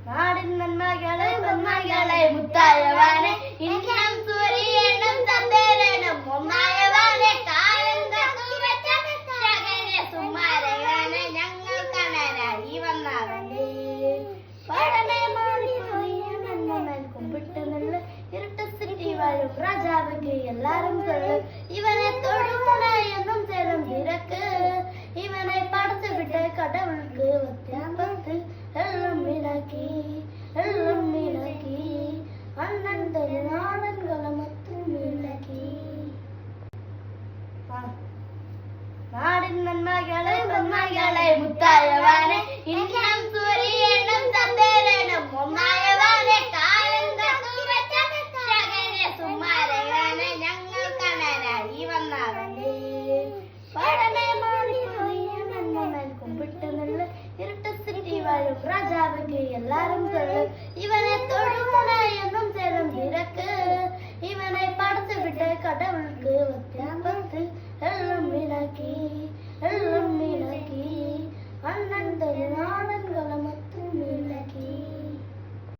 നാടിൻ നന്മകളെ നന്മകളെ മുത്തായവാനെ ഇന്നും സൂര്യനും ചന്ദ്രനും ഒന്നായവാനെ കാലം തന്നുവെച്ച ജഗനെ സുമാരവാനെ ഞങ്ങൾ കാണാനായി വന്നവനെ പഠനെ മാറിപ്പോയി നന്മകൾ കുമ്പിട്ട് നല്ല ഇരുട്ടത്തി വാഴും രാജാവുക്ക് എല്ലാരും തൊള്ളു ഇവനെ തൊഴുമുനായെന്നും ചേരും തിരക്ക് ഇവനെ പടച്ചു വിട്ട് കടവുൾക്ക് വ്യത്യാപത്ത് എള്ളും മിളക്കി അണ്ണന്റെ നാടൻകളമത്തും മിളക്കി നാടിൻ നന്മകളെ നന്മകളെ മുത്തായവാനെ ഇന്നും സൂര്യനും ചന്ദ്രനും ഒന്നായവാനെ കാലം തന്നുവെച്ച ജഗനെ സുമാരവാനെ ഞങ്ങൾ കാണാനായി വന്നവനെ പഠനെ മാറിപ്പോയി നന്മകൾ കുമ്പിട്ട് നല്ല ഇരുട്ടത്തി വാഴും രാജാവുക്ക് എല്ലാരും തൊള്ളു ഇവനെ തൊഴുമുനായെന്നും ചേരും തിരക്ക് ഇവനെ പടച്ചു വിട്ട് കടവുൾക്ക് വ്യത്യാസം